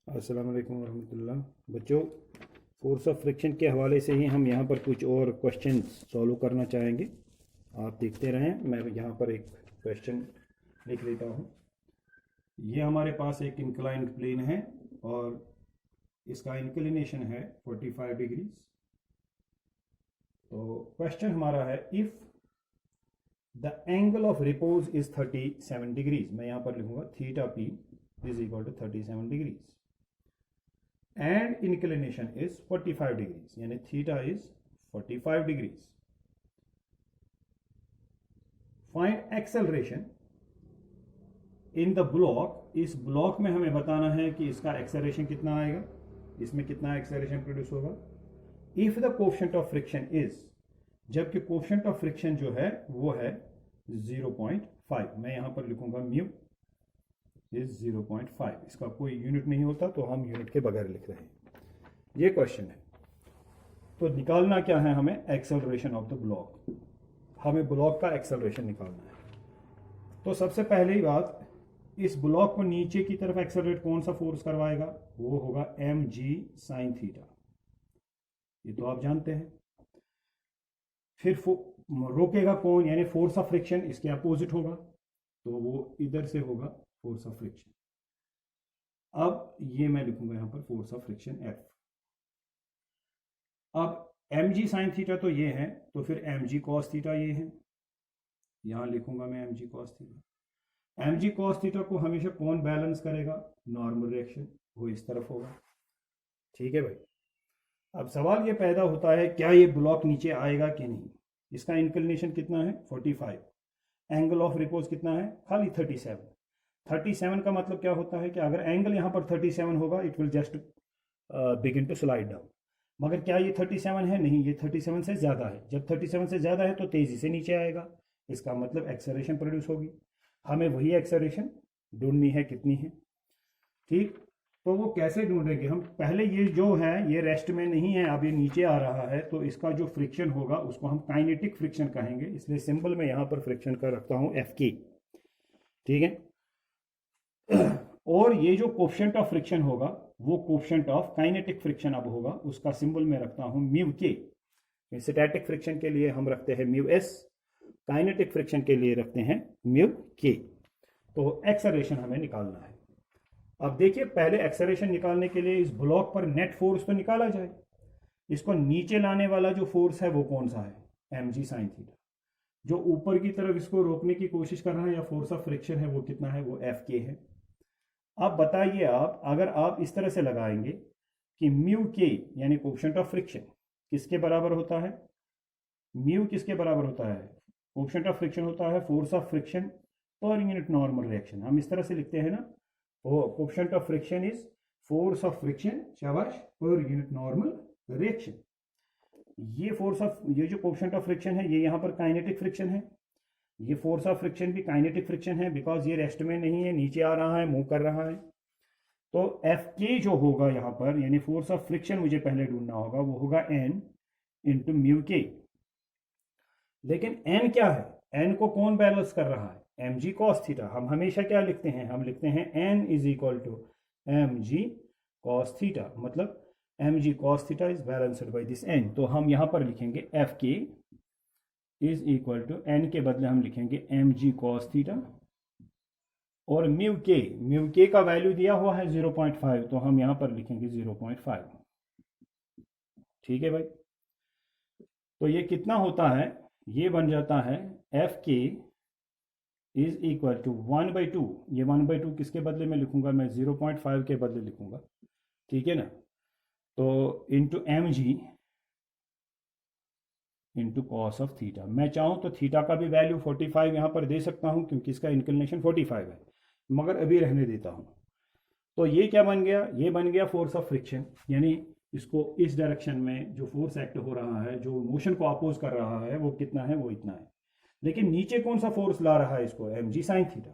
अस्सलाम वालेकुम वरहमतुल्लाह। बच्चों, फोर्स ऑफ फ्रिक्शन के हवाले से ही हम यहाँ पर कुछ और क्वेश्चन सॉल्व करना चाहेंगे। आप देखते रहें, मैं यहाँ पर एक क्वेश्चन लिख लेता हूँ। ये हमारे पास एक इंक्लाइंड प्लेन है और इसका इंक्लिनेशन है 45 डिग्रीज। तो क्वेश्चन हमारा है, if the angle of repose is 37 degrees. मैं यहाँ पर लिखूंगा theta P is equal to 37 degrees and inclination is 45 degrees, यानी theta is 45 degrees. Find acceleration in the block. इस ब्लॉक में हमें बताना है कि इसका एक्सेलरेशन कितना आएगा, इसमें कितना एक्सेलरेशन प्रोड्यूस होगा। If the coefficient of friction is, जबकि कोएफिशिएंट ऑफ फ्रिक्शन जो है वो है 0.5। मैं यहां पर लिखूंगा म्यू इज 0.5। इसका कोई यूनिट नहीं होता तो हम यूनिट के बगैर लिख रहे हैं। ये क्वेश्चन है। तो निकालना क्या है हमें, एक्सेलरेशन ऑफ द ब्लॉक। हमें ब्लॉक का एक्सेलरेशन निकालना है। तो सबसे पहली बात, इस ब्लॉक को नीचे की तरफ एक्सेलरेट कौन सा फोर्स करवाएगा, वो होगा mg sin थीटा। ये तो आप जानते हैं। फिर रोकेगा कौन, यानी फोर्स ऑफ फ्रिक्शन इसके अपोजिट होगा, तो वो इधर से होगा फोर्स ऑफ फ्रिक्शन। अब ये मैं लिखूंगा यहां पर फोर्स ऑफ फ्रिक्शन F। अब mg sin थीटा तो ये है, तो फिर mg cos थीटा ये है। यहां लिखूंगा मैं mg cos theta. mg cos theta को हमेशा कौन बैलेंस करेगा, नॉर्मल रिएक्शन, वो इस तरफ होगा। ठीक है भाई। अब सवाल ये पैदा होता है, क्या ये ब्लॉक नीचे आएगा कि नहीं। इसका इंक्लिनेशन कितना है 45, एंगल ऑफ रिपोज कितना है खाली 37। 37 का मतलब क्या होता है कि अगर एंगल यहाँ पर 37 होगा, it will just begin to slide down. मगर क्या ये 37 है, नहीं, ये 37 से ज़्यादा है। जब 37 से ज़्यादा है तो तेज़ी से नीचे आएगा, इसका मतलब एक्सेलरेशन प्रोड्यूस होगी। हमें वही एक्सेलरेशन ढूंढनी है, कितनी है। ठीक, तो वो कैसे ढूंढेंगे हम, पहले ये जो है ये रेस्ट में नहीं है, अब ये नीचे आ रहा है, तो इसका जो फ्रिक्शन होगा उसको हम काइनेटिक फ्रिक्शन कहेंगे। इसलिए सिंबल में यहाँ पर फ्रिक्शन का रखता हूँ Fk। ठीक है। और ये जो कोएफिशिएंट ऑफ फ्रिक्शन होगा वो कोएफिशिएंट ऑफ काइनेटिक फ्रिक्शन अब होगा, उसका सिंबल में रखता हूं म्यू के। स्टैटिक फ्रिक्शन के लिए हम रखते हैं म्यू एस, काइनेटिक फ्रिक्शन के लिए रखते हैं म्यू के। तो एक्सेलरेशन हमें निकालना है। अब देखिए, पहले एक्सेलरेशन निकालने के लिए इस ब्लॉक पर नेट फोर्स तो निकाला जाए। इसको नीचे लाने वाला जो फोर्स है वो कौन सा है, mg sin थीटा। जो ऊपर की तरफ इसको रोकने की कोशिश कर रहा है या फोर्स ऑफ फ्रिक्शन है वो कितना है, वो Fk है। अब बताइए आप, अगर आप इस तरह से लगाएंगे कि म्यू के यानी कोएफिशिएंट ऑफ फ्रिक्शन किसके बराबर होता है, म्यू किसके बराबर होता है, कोएफिशिएंट ऑफ फ्रिक्शन होता है force of friction per unit normal reaction. हम इस तरह से लिखते हैं ना, वो coefficient of friction is force of friction, शाबाश, पर यूनिट नॉर्मल रिएक्शन। ये जो कोएफिशिएंट ऑफ फ्रिक्शन है ये यहाँ पर काइनेटिक फ्रिक्शन है। ये फोर्स ऑफ फ्रिक्शन भी काइनेटिक फ्रिक्शन है, बिकॉज ये रेस्ट में नहीं है, नीचे आ रहा है, मूव कर रहा है। तो एफ के जो होगा यहाँ पर, यानी फोर्स ऑफ फ्रिक्शन मुझे पहले ढूंढना होगा, वो होगा एन इंटू म्यू के। लेकिन एन क्या है, एन को कौन बैलेंस कर रहा है, एम जी कॉस थीटा। हम हमेशा क्या लिखते हैं, हम लिखते हैं N is equal to M G cos theta, मतलब M G cos theta is balanced by this N. तो हम यहाँ पर लिखेंगे F K is equal to N के बदले हम लिखेंगे एम जी कॉस थीटा, और म्यू के का वैल्यू दिया हुआ है 0.5, तो हम यहां पर लिखेंगे 0.5। ठीक है भाई। तो ये कितना होता है, ये बन जाता है F K is equal to 1/2। ये 1/2 किसके बदले में लिखूंगा, मैं 0.5 के बदले लिखूंगा। ठीक है ना। तो into M G into cos of theta. मैं चाहूँ तो थीटा का भी वैल्यू 45 यहाँ पर दे सकता हूँ, क्योंकि इसका इंक्लिनेशन 45 है, मगर अभी रहने देता हूँ। तो ये क्या बन गया, ये बन गया फोर्स ऑफ फ्रिक्शन, यानी इसको इस डायरेक्शन में जो फोर्स एक्ट हो रहा है, जो मोशन को अपोज कर रहा है, वो कितना है, वो इतना है। लेकिन नीचे कौन सा फोर्स ला रहा है इसको, mg sin थीटा।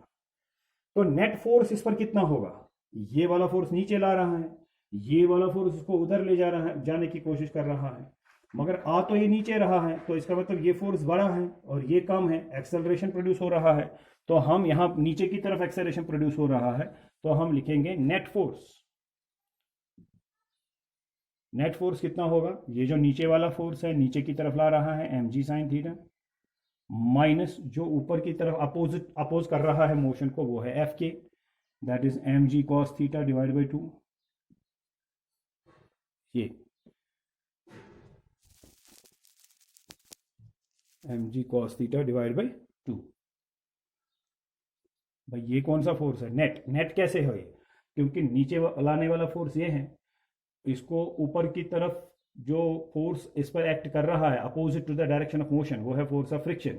तो नेट फोर्स इस पर कितना होगा, ये वाला फोर्स नीचे ला रहा है, ये वाला फोर्स इसको उधर ले जा रहा है, जाने की कोशिश कर रहा है, मगर आ तो ये नीचे रहा है, तो इसका मतलब ये फोर्स बड़ा है और ये कम है, एक्सेलरेशन प्रोड्यूस हो रहा है। तो हम यहाँ नीचे की तरफ एक्सेलरेशन प्रोड्यूस हो रहा है, तो हम लिखेंगे नेट फोर्स नेट फोर्स कितना होगा, ये जो नीचे वाला फोर्स है नीचे की तरफ ला रहा है mg sin थीटा, माइनस जो ऊपर की तरफ अपोज कर रहा है मोशन को वो है एफ के, that is mg cos theta divide by 2, ये mg cos theta divide by 2। भाई ये कौन सा फोर्स है, नेट। नेट कैसे है ये, क्योंकि नीचे लाने वाला फोर्स ये है, इसको ऊपर की तरफ जो फोर्स इस पर एक्ट कर रहा है opposite to the direction of motion वो है फोर्स ऑफ फ्रिक्शन।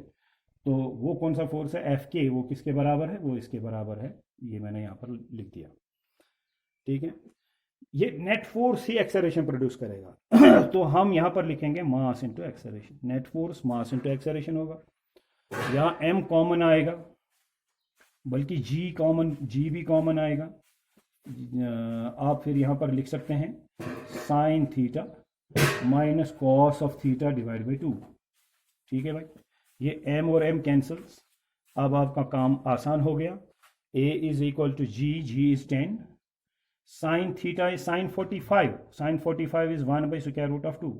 तो वो कौन सा फोर्स है एफ के, वो किसके बराबर है, वो इसके बराबर है, ये मैंने यहाँ पर लिख दिया। ठीक है, ये नेट फोर्स ही एक्सेलरेशन प्रोड्यूस करेगा तो हम यहाँ पर लिखेंगे mass into acceleration, net force mass into acceleration होगा। यहाँ एम कॉमन आएगा, बल्कि जी भी कॉमन आएगा। आप फिर यहाँ पर लिख सकते हैं sign theta minus cos of theta divide by 2। ठीक है भाई, ये m और m कैंसल्स, अब आपका काम आसान हो गया। a is equal to g is 10, sine theta is sine 45, sine 45 is 1 by square root of 2,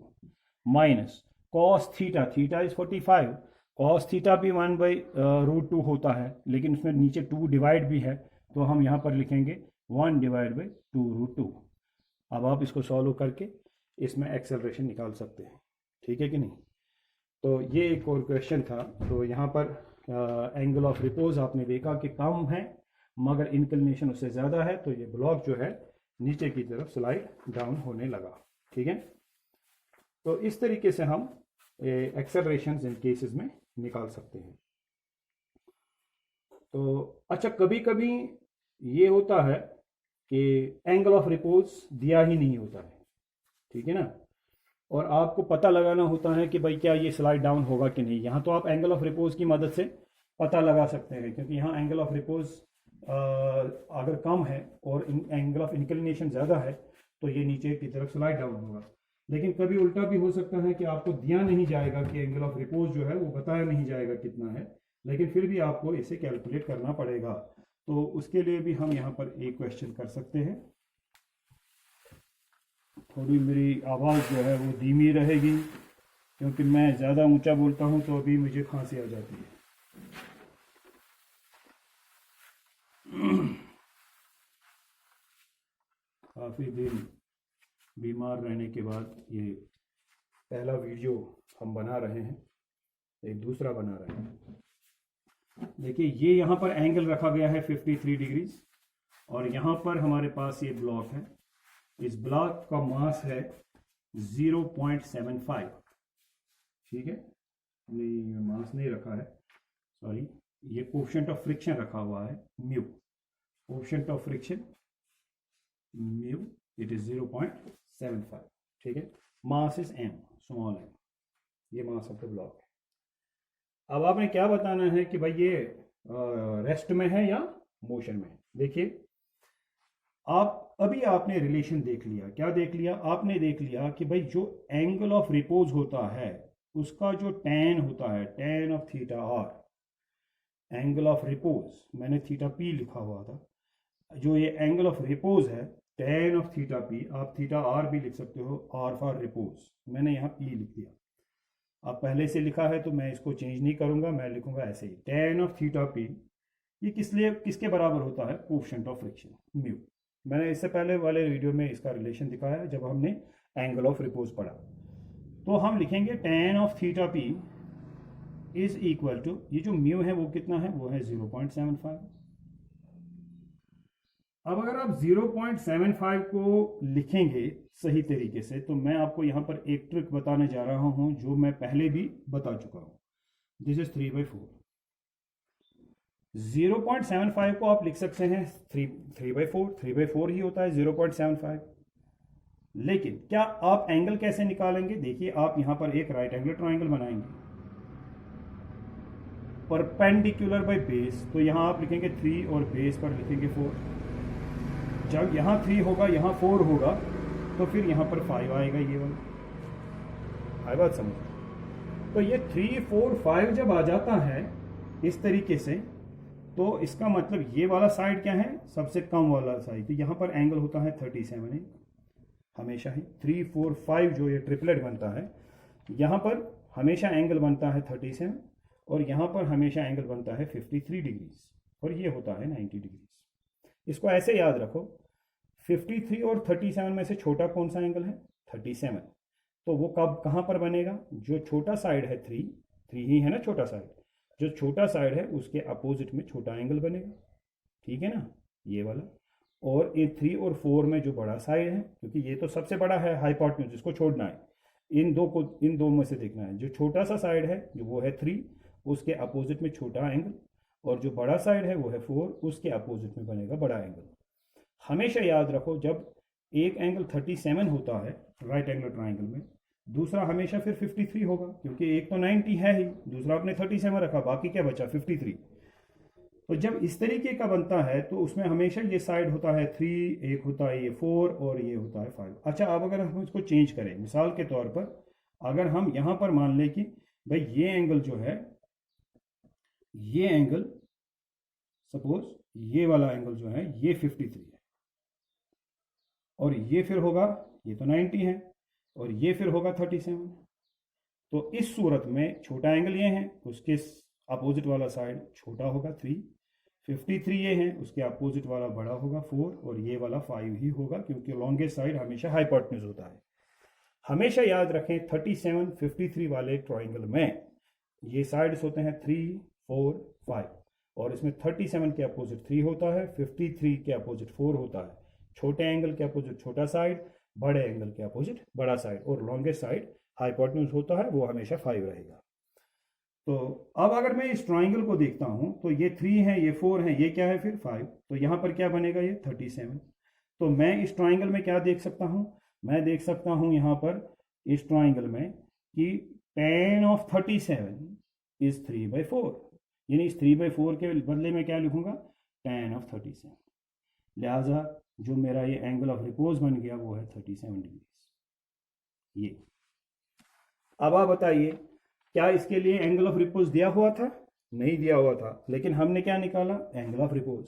minus cos theta, theta is 45, cos theta भी 1 बाई रूट 2 होता है, लेकिन उसमें नीचे 2 डिवाइड भी है, तो हम यहाँ पर लिखेंगे 1 डिवाइड बाई 2 रूट 2। अब आप इसको सॉल्व करके इसमें एक्सेलरेशन निकाल सकते हैं। ठीक है कि नहीं। तो ये एक और क्वेश्चन था। तो यहाँ पर एंगल ऑफ रिपोज आपने देखा कि कम है मगर इंक्लिनेशन उससे ज़्यादा है, तो ये ब्लॉक जो है नीचे की तरफ स्लाइड डाउन होने लगा। ठीक है, तो इस तरीके से हम एक्सेलरेशन इन केसेस में निकाल सकते हैं। तो अच्छा, कभी कभी ये होता है कि एंगल ऑफ रिपोज दिया ही नहीं होता है, ठीक है ना, और आपको पता लगाना होता है कि भाई क्या ये स्लाइड डाउन होगा कि नहीं। यहाँ तो आप एंगल ऑफ रिपोज की मदद से पता लगा सकते हैं, क्योंकि यहाँ एंगल ऑफ रिपोज अगर कम है और एंगल ऑफ इंक्लिनेशन ज़्यादा है तो ये नीचे की तरफ स्लाइड डाउन होगा। लेकिन कभी उल्टा भी हो सकता है कि आपको दिया नहीं जाएगा कि एंगल ऑफ रिपोज जो है वो बताया नहीं जाएगा कितना है, लेकिन फिर भी आपको इसे कैलकुलेट करना पड़ेगा। तो उसके लिए भी हम यहाँ पर एक क्वेश्चन कर सकते हैं। थोड़ी मेरी आवाज़ जो है वो धीमी रहेगी, क्योंकि मैं ज़्यादा ऊंचा बोलता हूँ तो अभी मुझे खांसी आ जाती है। काफ़ी दिन बीमार रहने के बाद ये पहला वीडियो हम बना रहे हैं, एक दूसरा बना रहे हैं। देखिए ये यहाँ पर एंगल रखा गया है 53 डिग्रीज, और यहाँ पर हमारे पास ये ब्लॉक है। इस ब्लॉक का मास है 0.75। ठीक है, नहीं मास नहीं रखा है, सॉरी, ये कोएफिशिएंट ऑफ फ्रिक्शन रखा हुआ है mu, coefficient of friction mu, it is 0.75। ठीक है, mass is m, small m, ये मास ऑफ द ब्लॉक है। अब आपने क्या बताना है कि भाई ये रेस्ट में है या मोशन में है। देखिए आप अभी आपने रिलेशन देख लिया, क्या देख लिया, आपने देख लिया कि भाई जो एंगल ऑफ रिपोज होता है उसका जो tan होता है, tan of theta r, angle of repose मैंने थीटा p लिखा हुआ था, जो ये एंगल ऑफ रिपोज है tan ऑफ थीटा p, आप थीटा r भी लिख सकते हो, r फॉर रिपोज, मैंने यहाँ p लिख दिया। आप पहले से लिखा है तो मैं इसको चेंज नहीं करूँगा, मैं लिखूँगा ऐसे ही, tan ऑफ थीटा p, ये किसके बराबर होता है, कोएफिशिएंट ऑफ फ्रिक्शन म्यू। मैंने इससे पहले वाले वीडियो में इसका रिलेशन दिखाया जब हमने एंगल ऑफ रिपोज पढ़ा। तो हम लिखेंगे tan of theta p is equal to, ये जो म्यू है वो कितना है, वो है 0.75। अब अगर आप 0.75 को लिखेंगे सही तरीके से, तो मैं आपको यहाँ पर एक ट्रिक बताने जा रहा हूँ जो मैं पहले भी बता चुका हूँ। This is 3/4। 0.75 को आप लिख सकते हैं 3/4, 3/4 ही होता है 0.75। लेकिन क्या आप एंगल कैसे निकालेंगे, देखिए आप यहां पर एक राइट एंगल ट्राइंगल बनाएंगे, परपेंडिकुलर बाय बेस, तो यहां आप लिखेंगे 3 और बेस पर लिखेंगे 4। जब यहां 3 होगा यहां 4 होगा तो फिर यहां पर 5 आएगा, ये वाला। आई बात समझ। तो ये 3, 4, 5 जब आ जाता है इस तरीके से, तो इसका मतलब ये वाला साइड क्या है, सबसे कम वाला साइड, तो यहाँ पर एंगल होता है 37 है। हमेशा ही 3, 4, 5 जो ये ट्रिपलेट बनता है, यहाँ पर हमेशा एंगल बनता है 37 और यहाँ पर हमेशा एंगल बनता है 53 डिग्रीज और ये होता है 90 डिग्रीज। इसको ऐसे याद रखो, 53 और 37 में से छोटा कौन सा एंगल है? 37। तो वो कब कहाँ पर बनेगा? जो छोटा साइड है 3 ही है ना छोटा साइड, जो छोटा साइड है उसके अपोजिट में छोटा एंगल बनेगा, ठीक है ना, ये वाला। और ये 3 और 4 में जो बड़ा साइड है, क्योंकि ये तो सबसे बड़ा है हाइपोटेन्यूज, जिसको छोड़ना है, इन दो में से देखना है। जो छोटा सा साइड है जो वो है 3, उसके अपोजिट में छोटा एंगल, और जो बड़ा साइड है वो है 4, उसके अपोजिट में बनेगा बड़ा एंगल। हमेशा याद रखो, जब एक एंगल 37 होता है राइट एंगल ट्राइंगल में, दूसरा हमेशा फिर 53 होगा, क्योंकि एक तो 90 है ही, दूसरा आपने 37 रखा, बाकी क्या बचा? 53। तो जब इस तरीके का बनता है तो उसमें हमेशा ये साइड होता है 3, एक होता है ये 4 और ये होता है 5। अच्छा, अब अगर हम इसको चेंज करें, मिसाल के तौर पर अगर हम यहाँ पर मान लें कि भाई ये एंगल जो है, ये एंगल सपोज ये वाला एंगल जो है ये 53 है, और ये फिर होगा, ये तो 90 है, और ये फिर होगा 37। तो इस सूरत में छोटा एंगल ये है, उसके अपोजिट वाला साइड छोटा होगा 3, 53 ये है, उसके अपोजिट वाला बड़ा होगा 4, और ये वाला 5 ही होगा, क्योंकि लॉन्गेस्ट साइड हमेशा हाइपोटेन्यूज होता है। हमेशा याद रखें 37, 53 वाले ट्राइंगल में ये साइड्स होते हैं 3, 4, 5, और इसमें 37 के अपोजिट 3 होता है, 53 के अपोजिट 4 होता है। छोटे एंगल के अपोजिट छोटा साइड, बड़े एंगल के अपोजिट बड़ा साइड, और लॉन्गेस्ट साइड हाइपोटेन्यूज होता है, वो हमेशा 5 रहेगा। तो अब अगर मैं इस ट्राइंगल को देखता हूं तो ये 3 है, ये 4 है, ये क्या है फिर 5, तो यहां पर क्या बनेगा? ये 37। तो मैं इस ट्राइंगल में क्या देख सकता हूं? मैं देख सकता हूं यहां पर इस ट्राइंगल में कि tan ऑफ 37 इज 3/4, यानी इस 3/4 के बदले में क्या लिखूंगा? tan of 37। लिहाजा जो मेरा ये एंगल ऑफ रिपोज बन गया वो है 37 डिग्री। ये अब आप बताइए, क्या इसके लिए एंगल ऑफ रिपोज दिया हुआ था? नहीं दिया हुआ था, लेकिन हमने क्या निकाला? Angle of repose.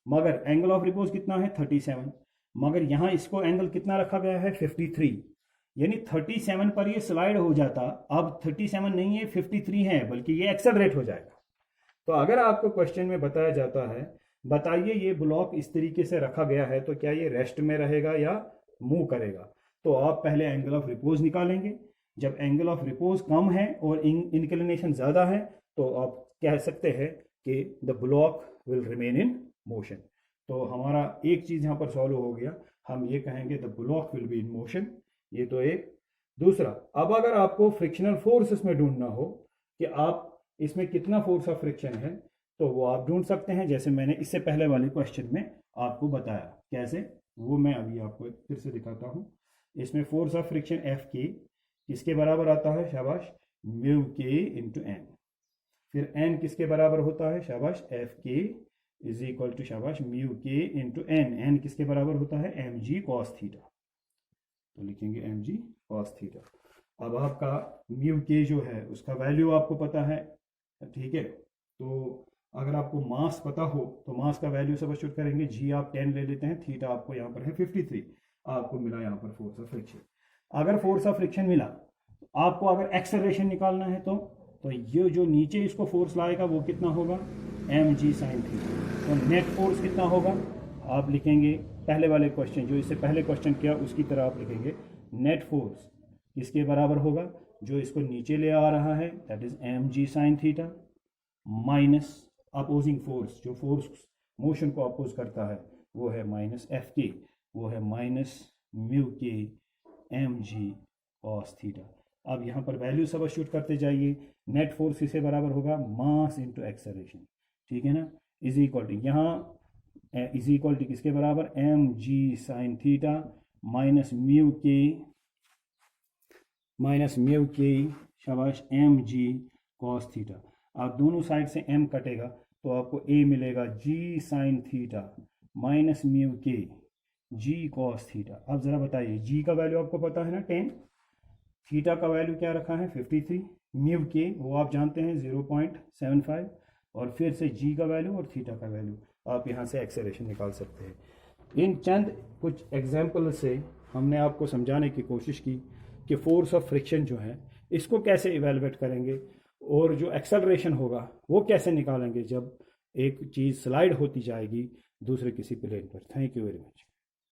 मगर एंगल ऑफ रिपोज कितना है? 37। मगर यहाँ इसको एंगल कितना रखा गया है? 53, यानी 37 पर ये स्लाइड हो जाता, अब 37 नहीं है 53 है, बल्कि ये एक्सेलरेट हो जाएगा। तो अगर आपको क्वेश्चन में बताया जाता है बताइए ये ब्लॉक इस तरीके से रखा गया है तो क्या ये रेस्ट में रहेगा या मूव करेगा, तो आप पहले एंगल ऑफ रिपोज निकालेंगे। जब एंगल ऑफ रिपोज कम है और इंक्लिनेशन ज़्यादा है तो आप कह सकते हैं कि the block will remain in motion. तो हमारा एक चीज़ यहाँ पर सॉल्व हो गया, हम ये कहेंगे the block will be in motion. ये तो एक। दूसरा, अब अगर आपको फ्रिक्शनल फोर्स इसमें ढूंढना हो कि आप इसमें कितना फोर्स ऑफ फ्रिक्शन है, तो वो आप ढूंढ सकते हैं, जैसे मैंने इससे पहले वाले क्वेश्चन में आपको बताया। कैसे? वो मैं अभी आपको फिर से दिखाता हूँ। इसमें फोर्स ऑफ फ्रिक्शन एफ के किसके बराबर आता है? शाबाश, म्यू के इंटू एन। फिर एन किसके बराबर होता है? शाबाश, F K is equal to शाबाश mu K into N. N किसके बराबर होता है? M G cos theta. तो लिखेंगे एम जी कॉस थीटा। अब आपका म्यू के जो है उसका वैल्यू आपको पता है, ठीक है। तो अगर आपको मास पता हो तो मास का वैल्यू सब्स्टिट्यूट करेंगे, जी आप 10 ले लेते हैं, थीटा आपको यहाँ पर है 53, आपको मिला यहाँ पर फोर्स ऑफ फ्रिक्शन। अगर फोर्स ऑफ फ्रिक्शन मिला, आपको अगर एक्सेलरेशन निकालना है तो ये जो नीचे इसको फोर्स लाएगा वो कितना होगा? M G sine theta. तो नेट फोर्स कितना होगा? आप लिखेंगे पहले वाले क्वेश्चन, जो इससे पहले क्वेश्चन किया उसकी तरह आप लिखेंगे नेट फोर्स किसके बराबर होगा? जो इसको नीचे ले आ रहा है that is M G sine theta, minus opposing force, जो फोर्स मोशन को अपोज करता है वो है माइनस एफ के, वो है minus mu K M G cos theta. अब यहाँ पर वैल्यू सब्स्टिट्यूट करते जाइए। नेट फोर्स किससे बराबर होगा? मास इंटू एक्सेलरेशन, ठीक है ना, इज इक्वल टू, यहाँ इज इक्वल टू किसके बराबर? M G sine theta minus mu K शाबाश एम जी कॉस थीटा। आप दोनों साइड से m कटेगा तो आपको a मिलेगा जी साइन थीटा माइनस म्यू के जी कॉस थीटा। अब ज़रा बताइए, g का वैल्यू आपको पता है ना 10, थीटा का वैल्यू क्या रखा है 53, म्यू के वो आप जानते हैं 0.75, और फिर से g का वैल्यू और थीटा का वैल्यू, आप यहाँ से एक्सेलरेशन निकाल सकते हैं। इन चंद कुछ एग्जाम्पल से हमने आपको समझाने की कोशिश की कि फोर्स ऑफ फ्रिक्शन जो है इसको कैसे इवेलुएट करेंगे और जो एक्सेलरेशन होगा वो कैसे निकालेंगे जब एक चीज़ स्लाइड होती जाएगी दूसरे किसी प्लेन पर। Thank you very much.